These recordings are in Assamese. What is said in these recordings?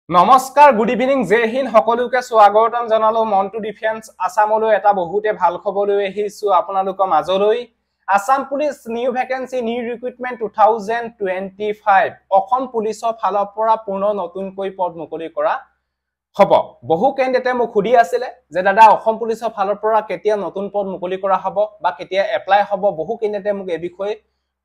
নমস্কাৰ গুড ইভিনিং জয় হিন্দ সকলোকে স্বাগতম জনালো মন্টু ডিফেন্স আসামলৈ এটা বহুতে ভাল খবৰ লৈ আহিছো আপোনালোকৰ মাজলৈ Assam police new vacancy new recruitment 2025 Assam পুলিচৰ ফালৰ পৰা পূৰ্ণ নতুনকৈ পদ মুকলি কৰা হ'ব বহু কেন্ডিডেটে মোক খুদি আছিল যে দাদা অসম পুলিচৰ ফালৰ পৰা কেতিয়া নতুন পদ মুকলি কৰা হ'ব বা কেতিয়া এপ্লাই হ'ব বহু কেন্ডিডেটে মোক এই বিষয়ে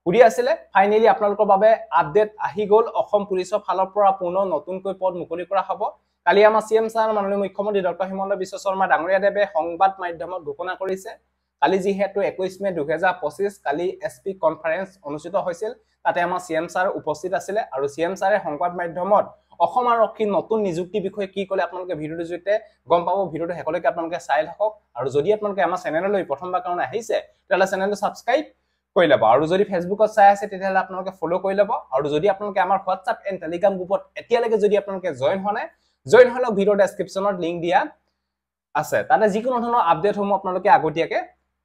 খুদি আছিল ফাইনালি আপোনালোকৰ বাবে আপডেট আহি গল অসম পুলিচৰ ফালৰ পৰা পূৰ্ণ নতুনকৈ পদ মুকলি কৰা হ'ব কালি আমাৰ সিএম ছাৰ মাননীয় মুখ্যমন্ত্ৰী ডক্টৰ হিমন্ত বিশ্ব শৰ্মা ডাঙৰীয়া দেৱে সংবাদ মাধ্যমত ঘোষণা কৰিছে কালি যিহেতু 21 মে 2025 কালি এসপি কনফাৰেন্স অনুষ্ঠিত হৈছিল তাতে আমাৰ সিএম ছাৰ উপস্থিত আছিল আৰু সিএম ছাৰে সংবাদ মাধ্যমত অসম আৰক্ষী নতুন নিযুক্তি বিষয়ে কি কলে আপোনালোকে ভিডিওৰ জৰিয়তে গম পাব ভিডিওটো হেকলৈকে আপোনালোকে চাই থাকক আৰু যদি আপোনালোকে আমাৰ চেনেললৈ প্ৰথমবাৰ কাৰণে আহিছে তেতিয়াহলে চেনেলটো সাবস্ক্ৰাইব কৰি লব আৰু যদি ফেসবুকত চাই আছে তেতিয়াহলে আপোনালোকে ফলো কৰি লব আৰু যদি আপোনালোকে আমাৰ WhatsApp এণ্ড টেলিগ্ৰাম গ্ৰুপত এতিয়ালৈকে যদি আপোনালোকে জয়েন হোৱা নাই জয়েন হলে ভিডিও ডেসক্ৰিপচনত লিংক দিয়া আছে তাতে যিকোনো ধৰণৰ আপডেট সমূহ আপোনালোকে আগতীয়াকে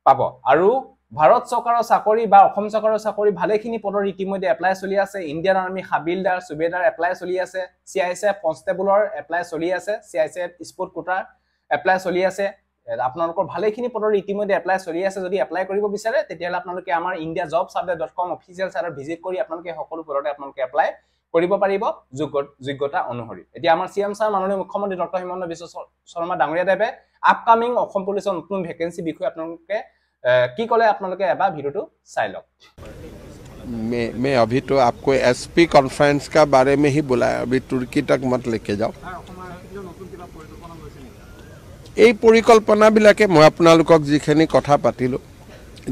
পাব আৰু ভাৰত চৰকাৰৰ চাকৰি বা অসম চৰকাৰৰ চাকৰি ভালেখিনি পদৰ ইতিমধ্যে এপ্লাই চলি আছে Indian army havildar subedar apply চলি আছে CISF কনষ্টেবলৰ এপ্লাই চলি আছে CISF স্পৰ্ট কোটাৰ এপ্লাই চলি আছে আপোনালোকৰ ভালেখিনি পদৰ ইতিমধ্যে এপ্লাই চলি আছে যদি এপ্লাই কৰিব বিচাৰে তেতিয়াহলে আপোনালোকে আমাৰ indiajobsurvey.com অফিচিয়েল সাইটত ভিজিট কৰি আপোনালোকে সকলো পদতে আপোনালোকে এপ্লাই কৰিব পাৰিব যোগ্যতা অনুসৰি এতিয়া আমাৰ সিএম ছাৰ মাননীয় মুখ্যমন্ত্ৰী ডক্টৰ হিমন্ত বিশ্ব শৰ্মা ডাঙৰীয়া দেৱে আপকামিং অসম পুলিচৰ নতুন ভ্যাকেন্সি বিষয়ে আপোনালোকে কি কলে আপোনালোকে এবাৰ ভিডিওটো চাই লওক मैं अभी तो आपको एसपी कॉन्फ्रेंस का बारे में ही बुलाया अभी तुर्की तक मत लेके जाओ এই পৰিকল্পনাবিলাকে মই আপোনালোকক যিখিনি কথা পাতিলো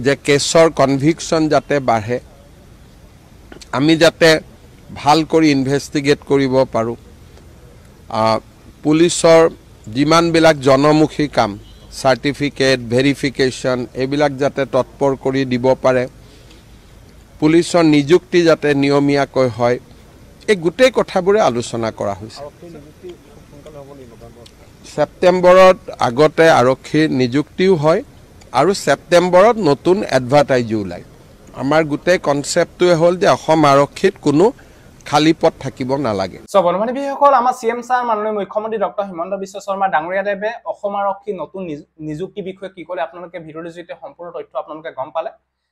যে কেছৰ কনভিকশন যাতে বাঢ়ে আমি যাতে ভাল কৰি ইনভেষ্টিগেট কৰিব পাৰো পুলিচৰ যিমানবিলাক জনমুখী কাম সাৰ্টিফিকেট ভেৰিফিকেশন এইবিলাক যাতে তৎপৰ কৰি দিব পাৰে পুলিচৰ নিযুক্তি যাতে নিয়মীয়াকৈ হয় এই গোটেই কথাবোৰে আলোচনা কৰা হৈছে সেপ্টেম্বৰত আগতে আৰক্ষীৰ নিযুক্তিও হয় আৰু সেপ্টেম্বৰত নতুন এডভাৰটাইজও ওলাই আমাৰ গোটেই কনসেপ্টটোৱে হ'ল যে অসম আৰক্ষীত কোনো খালি পদ থাকিব নালাগে সো বন্ধুবান্ধৱ বিসকল আমাৰ সিএম ছাৰ মাননীয় মুখ্যমন্ত্ৰী ডক্টৰ হিমন্ত বিশ্ব শৰ্মা ডাঙৰীয়া দেৱে অসম আৰক্ষী নতুন নিযুক্তি বিষয়ে কি ক'লে আপোনালোকে ভিডিওৰ জৰিয়তে সম্পূৰ্ণ তথ্য আপোনালোকে গম পালে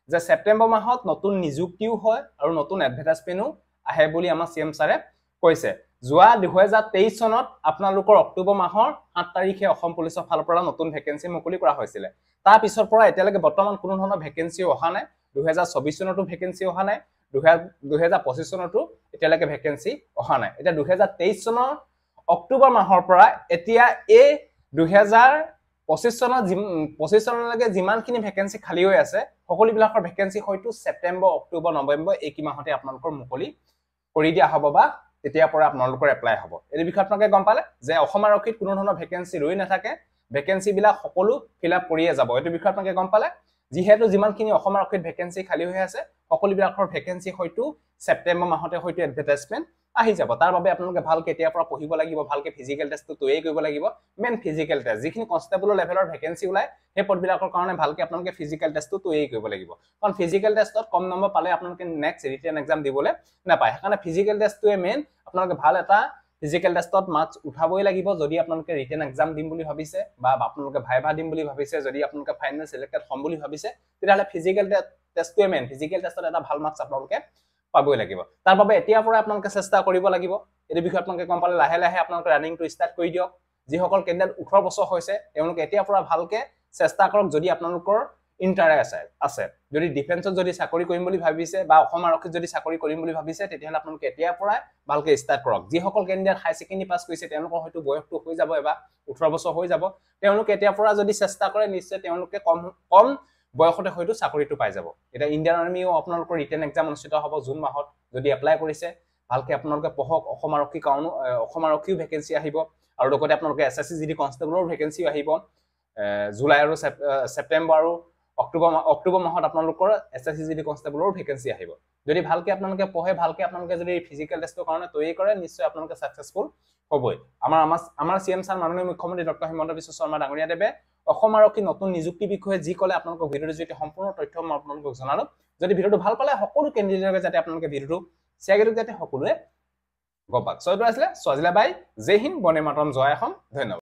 যে সেপ্টেম্বৰ মাহত নতুন নিযুক্তিও হয় আৰু নতুন এডভাৰটাইজমেন্টও আহে বুলি আমাৰ সিএম ছাৰে কৈছে যোৱা 2023 চনত আপোনালোকৰ অক্টোবৰ মাহৰ 7 তাৰিখে অসম পুলিচৰ ফালৰ পৰা নতুন ভ্যাকেন্সি মুকলি কৰা হৈছিল তাৰ পিছৰ পৰা এতিয়ালৈকে বৰ্তমান কোনো ধৰণৰ ভ্যাকেন্সি অহা নাই 2024 চনতো ভ্যাকেন্সি অহা নাই 2025 চনতো এতিয়ালৈকে ভ্যাকেন্সি অহা নাই এটা 2023 চনৰ অক্টোবৰ মাহৰ পৰা এতিয়া এই 2025 চনলৈকে যিমানখিনি ভ্যাকেন্সি খালি হৈ আছে সকলোবিলাকৰ ভ্যাকেন্সি হয়তো সেপ্টেম্বৰ অক্টোবৰ নৱেম্বৰ এই কি মাহতে আপোনালোকৰ মুকলি কৰি দিয়া হ'ব বা তেতিয়া পৰা আপোনালোকৰ এপ্লাই হ'ব এই বিষয়ে আপোনালোকে গম পালে যে অসম আৰক্ষীত কোনো ধৰণৰ ভ্যাকেন্সি ৰৈ নাথাকে ভ্যাকেন্সি বিলাক সকলো ফিলআপ কৰিয়ে যাব এই বিষয়ে আপোনালোকে গম পালে যিহেতু যিমানখিনি অসম আৰক্ষীত ভ্যাকেন্সি খালি হৈ আছে সকলোবিলাকৰ ভ্যাকেন্সি হয়তো সেপ্টেম্বৰ মাহতে হয়তো এডভাৰটাইজমেন্ট আহি যাব তাৰ বাবে আপোনালোকে ভালকে এতিয়া পৰা পঢ়িব লাগিব ভালকে ফিজিক্যাল টেষ্টটো তৈয়াৰ কৰিব লাগিব মেন ফিজিক্যাল টেষ্ট যিখিনি কনষ্টেবলৰ লেভেলৰ ভ্যাকেন্সি ওলাই সেই পদবিলাকৰ কাৰণে ভালকে আপোনালোকে ফিজিক্যাল টেষ্টটো তৈয়াৰ কৰিব লাগিব কাৰণ ফিজিক্যাল টেষ্টত কম নম্বৰ পালে আপোনালোকে নেক্সট ৰিটেন এক্সাম দিবলৈ নাপায় সেইকাৰণে ফিজিক্যাল টেষ্টটোৱে মেন আপোনালোকে ভাল এটা ফিজিক্যাল টেষ্টত মাৰ্কস উঠাবই লাগিব যদি আপোনালোকে ৰিটেন এক্সাম দিম বুলি ভাবিছে বা আপোনালোকে ভাইভা দিম বুলি ভাবিছে যদি আপোনালোকে ফাইনেল সিলেক্টেড হ'ম বুলি ভাবিছে তেতিয়াহলে ফিজিক্যাল টেষ্টটোৱে মেন ফিজিক্যাল টেষ্টত এটা ভাল মাৰ্কস আপোনালোকে পাবই লাগিব তাৰ বাবে এতিয়া পৰা আপোনালোকে চেষ্টা কৰিব লাগিব এই বিষয়ে আপোনালোকে গম পালে লাহে লাহে আপোনালোকে ৰানিংটো ষ্টাৰ্ট কৰি দিয়ক যিসকল কেন্ডিডেট 18 বছৰ হৈছে তেওঁলোকে এতিয়া পৰা ভালকে চেষ্টা কৰক যদি আপোনালোকৰ ইন্টাৰেষ্ট আছে যদি ডিফেন্সত যদি চাকৰি কৰিম বুলি ভাবিছে বা অসম আৰক্ষীত যদি চাকৰি কৰিম বুলি ভাবিছে তেতিয়াহলে আপোনালোকে এতিয়া পৰা ভালকে ষ্টাৰ্ট কৰক যিসকল কেন্ডিডেট হাই সেকেন্ডাৰী পাছ কৰিছে তেওঁলোকৰ হয়তো বয়সটো হৈ যাব এবা 18 বছৰ হৈ যাব তেওঁলোকে এতিয়া পৰা যদি চেষ্টা কৰে নিশ্চয় তেওঁলোকে কম বয়সতে হয়তো চাকৰিটো পাই যাব এটা ইণ্ডিয়ান আৰ্মিও আপোনালোকৰ ৰিটেন এক্সাম অনুষ্ঠিত হ'ব জুন মাহত যদি এপ্লাই কৰিছে ভালকে আপোনালোকে পঢ়ক অসম আৰক্ষী কাৰণ অসম আৰক্ষীও ভ্যাকেন্সি আহিব আৰু লগতে আপোনালোকে এসএসসি জিডি কনষ্টেবলৰ ভ্যাকেন্সি আহিব জুলাই আৰু সেপ্টেম্বৰ আৰু অক্টোবৰ মাহত আপোনালোকৰ এসএসসি জিডি কনষ্টেবলৰ ভ্যাকেন্সি আহিব যদি ভালকে আপোনালোকে পঢ়ে ভালকে আপোনালোকে যদি ফিজিক্যাল টেষ্টৰ কাৰণে তৈয়াৰ কৰে নিশ্চয় আপোনালোকে সাকসেসফুল হ'বই আমাৰ সিএম ছাৰ মাননীয় মুখ্যমন্ত্ৰী ডক্টৰ হিমন্ত বিশ্ব শৰ্মা ডাঙৰীয়া দেৱে অসম আৰক্ষী নতুন নিযুক্তি বিষয়ে যি কলে আপোনালোকক ভিডিওৰ জৰিয়তে সম্পূৰ্ণ তথ্য মই আপোনালোকক জনালো যদি ভিডিওটো ভাল পালে সকলো কেন্ডিডেটকে যাতে আপোনালোকে ভিডিওটো শেয়াৰ কৰি যাতে সকলোৱে গোপাক। সো এইটো আছিলে সজিলা বাই জয় হিন্দ বন্দে মাতৰম জয় অসম ধন্যবাদ।